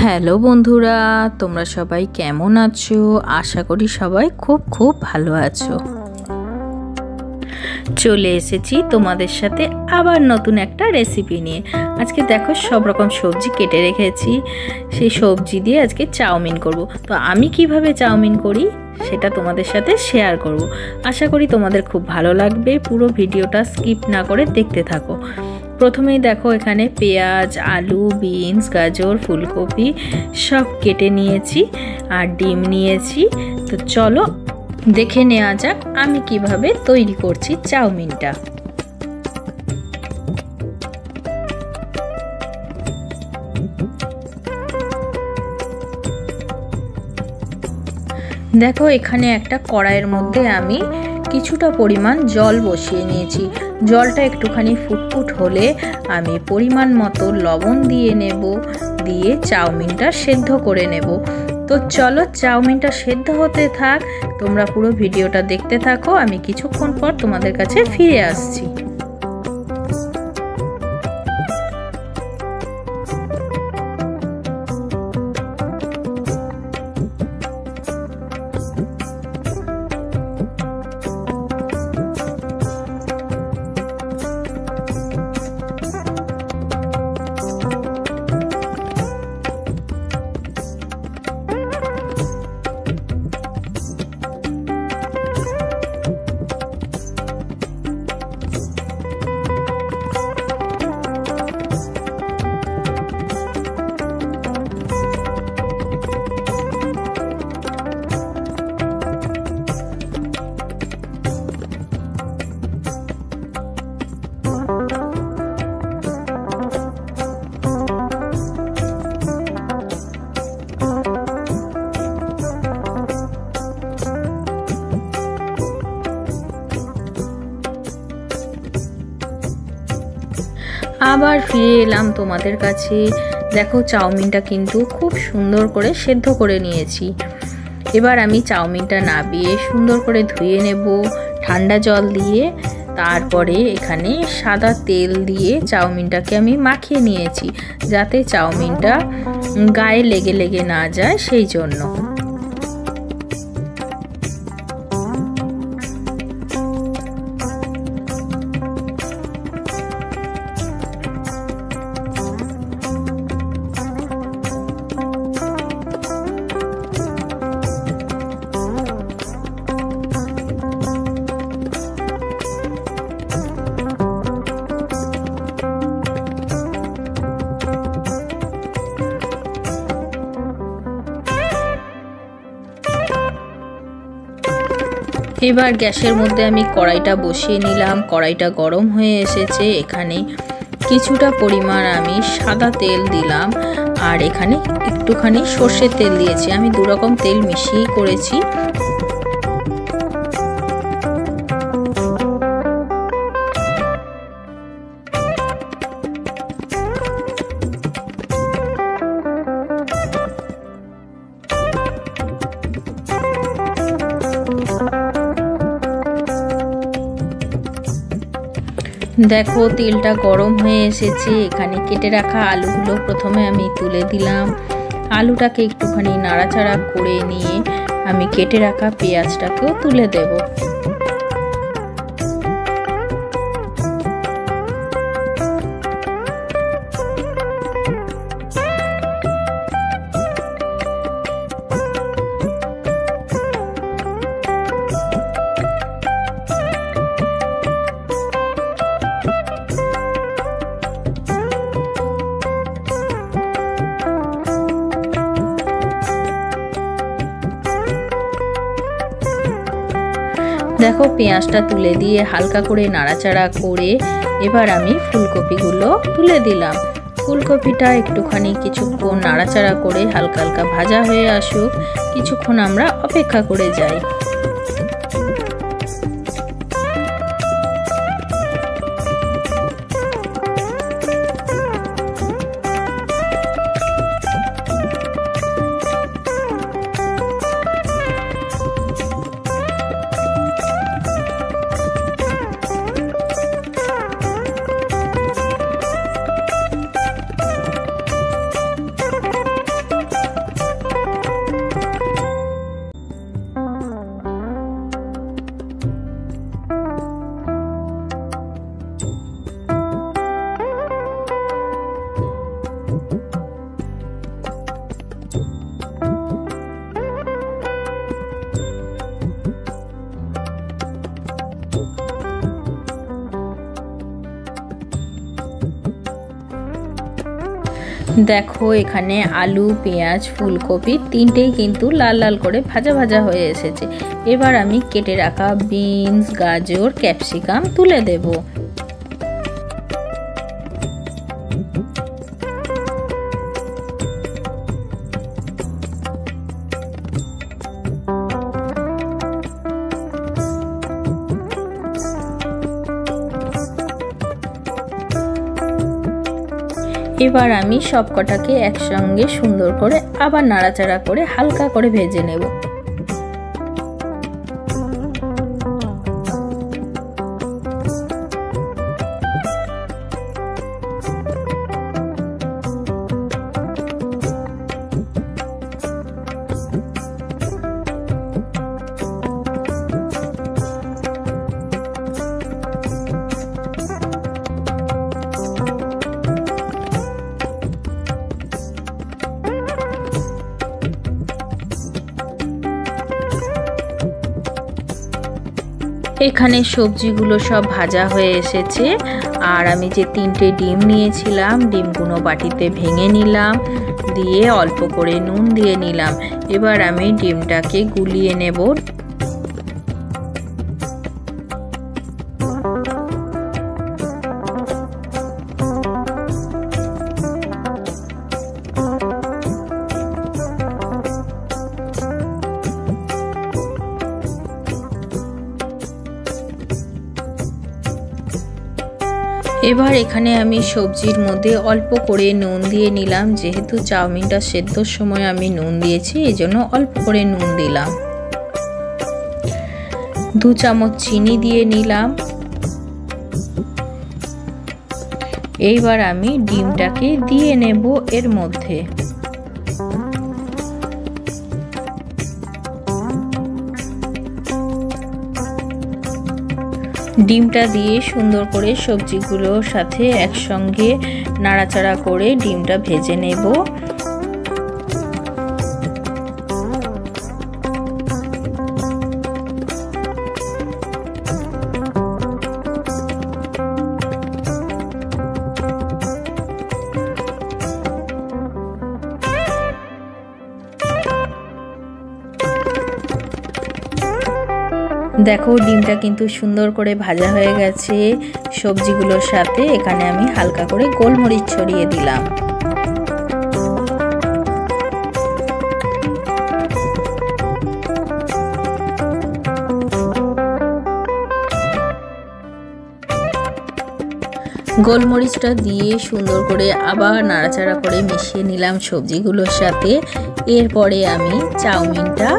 Hello বন্ধুরা, তোমরা সবাই কেমন আছো? আশা করি সবাই খুব খুব ভালো আছো। চলে এসেছি তোমাদের সাথে আবার নতুন একটা রেসিপি নিয়ে। আজকে দেখো সব রকম সবজি কেটে রেখেছি, সেই সবজি দিয়ে আজকে চাউমিন করব। তো আমি কিভাবে চাউমিন করি সেটা তোমাদের সাথে শেয়ার করব। আশা করি তোমাদের খুব ভালো লাগবে, পুরো ভিডিওটা স্কিপ না করে দেখতে থাকো। প্রথমেই দেখো এখানে পেঁয়াজ, আলু, বিনস, গাজর, ফুলকপি সব কেটে নিয়েছি আর ডিম নিয়েছি। তো চলো দেখে নেওয়া যাক আমি কিভাবে তৈরি করছি চাউমিনটা। দেখো এখানে একটা কড়াইয়ের মধ্যে আমি কিছুটা পরিমাণ জল বসিয়ে নিয়েছি। জলটা একটুখানি ফুটফুট হলে আমি পরিমাণ মতো লবণ দিয়ে নেব, দিয়ে চাউমিনটা সেদ্ধ করে নেব। তো চলো চাউমিনটা সেদ্ধ হতে থাক, তোমরা পুরো ভিডিওটা দেখতে থাকো। আমি কিছুক্ষণ পর তোমাদের কাছে ফিরে আসছি। আবার ফিরে এলাম তোমাদের কাছে। দেখো চাউমিনটা কিন্তু খুব সুন্দর করে সেদ্ধ করে নিয়েছি। এবার আমি চাউমিনটা নাবিয়ে সুন্দর করে ধুয়ে নেব ঠান্ডা জল দিয়ে। তারপরে এখানে সাদা তেল দিয়ে চাউমিনটাকে আমি মাখিয়ে নিয়েছি, যাতে চাউমিনটা গায়ে লেগে লেগে না যায় সেই জন্য। এবার গ্যাসের মধ্যে আমি কড়াইটা বসিয়ে নিলাম। কড়াইটা গরম হয়ে এসেছে। এখানে কিছুটা পরিমাণ আমি সাদা তেল দিলাম আর এখানে একটুখানি সর্ষের তেল দিয়েছি। আমি দু রকম তেল মিশিয়ে করেছি। দেখো তেলটা গরম হয়ে এসেছে। এখানে কেটে রাখা আলুগুলো প্রথমে আমি তুলে দিলাম। আলুটাকে একটুখানি নাড়াচাড়া করে নিয়ে আমি কেটে রাখা পেঁয়াজটাকেও তুলে দেব। দেখো পেঁয়াজটা তুলে দিয়ে হালকা করে নাড়াচাড়া করে এবার আমি ফুলকপিগুলো তুলে দিলাম। ফুলকপিটা একটুখানি কিছুক্ষণ নাড়াচাড়া করে হালকা হালকা ভাজা হয়ে আসুক, কিছুক্ষণ আমরা অপেক্ষা করে যাই। দেখো এখানে আলু, পেঁয়াজ, ফুলকপি তিনটেই কিন্তু লাল লাল করে ভাজা ভাজা হয়ে এসেছে। এবার আমি কেটে রাখা বিনস, গাজর, ক্যাপসিকাম তুলে দেব। এবার আমি সবকটাকে একসঙ্গে সুন্দর করে আবার নাড়াচাড়া করে হালকা করে ভেজে নেব। এখানে সবজিগুলো সব ভাজা হয়ে এসেছে আর আমি যে তিনটে ডিম নিয়েছিলাম ডিমগুলো বাটিতে ভেঙে নিলাম, দিয়ে অল্প করে নুন দিয়ে নিলাম। এবার আমি ডিমটাকে গুলিয়ে নেব। এবার এখানে আমি সবজির মধ্যে অল্প করে নুন দিয়ে নিলাম, যেহেতু চাউমিনটা সেদ্ধর সময় আমি নুন দিয়েছি এজন্য অল্প করে নুন দিলাম। 2 চামচ চিনি দিয়ে নিলাম। এইবার আমি ডিমটাকে দিয়ে নেব এর মধ্যে। ডিমটা দিয়ে সুন্দর করে সবজিগুলোর সাথে একসঙ্গে নাড়াচাড়া করে ডিমটা ভেজে নেব। দেখো ডিমটা কিন্তু সুন্দর করে ভাজা হয়ে গেছে সবজিগুলোর সাথে। এখানে আমি হালকা করে গোলমরিচ ছড়িয়ে দিলাম। গোলমরিচটা দিয়ে সুন্দর করে আবার নাড়াচাড়া করে মিশিয়ে নিলাম সবজিগুলোর সাথে। এরপরে আমি চাউমিনটা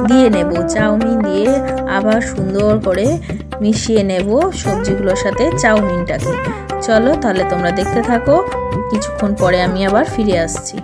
দিয়ে নেব। চাউমিন দিয়ে আবার সুন্দর করে মিশিয়ে নেব সবজিগুলোর সাথে চাউমিনটাকে। চলো তাহলে তোমরা দেখতে থাকো, কিছুক্ষণ পরে আমি আবার ফিরে আসছি।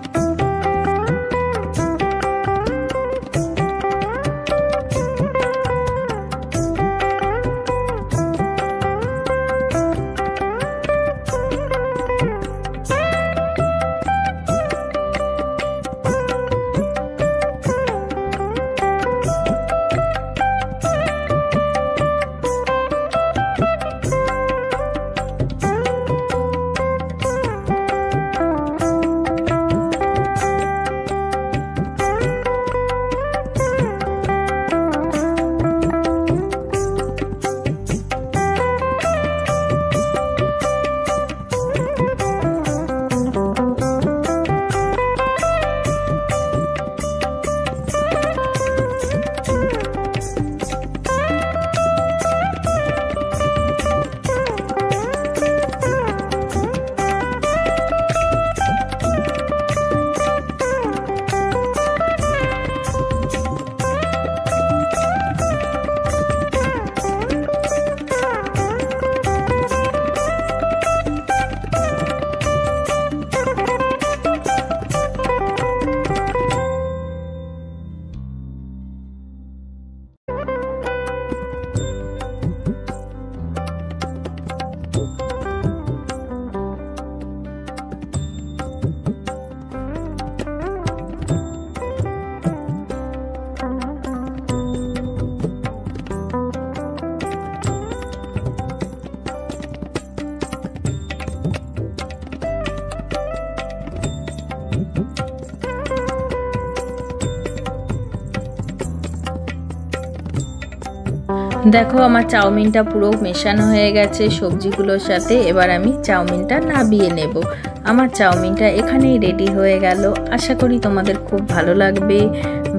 দেখো আমার চাউমিনটা পুরো মেশানো হয়ে গেছে সবজিগুলোর সাথে। এবার আমি চাউমিনটা নাবিয়ে নেব। আমার চাউমিনটা এখানেই রেডি হয়ে গেল। আশা করি তোমাদের খুব ভালো লাগবে।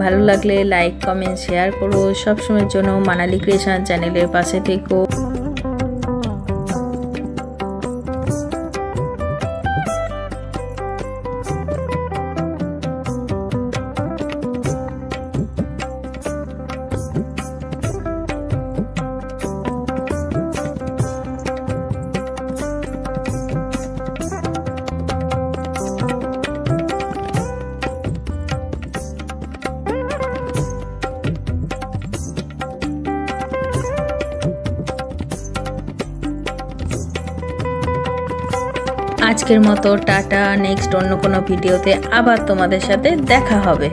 ভালো লাগলে লাইক কমেন্ট শেয়ার করো। সবসময়ের জন্য মানালি ক্রিয়েশন চ্যানেলের পাশে থেকো। আজকের মতো টাটা। নেক্সট অন্য কোনো ভিডিওতে আবার তোমাদের সাথে দেখা হবে।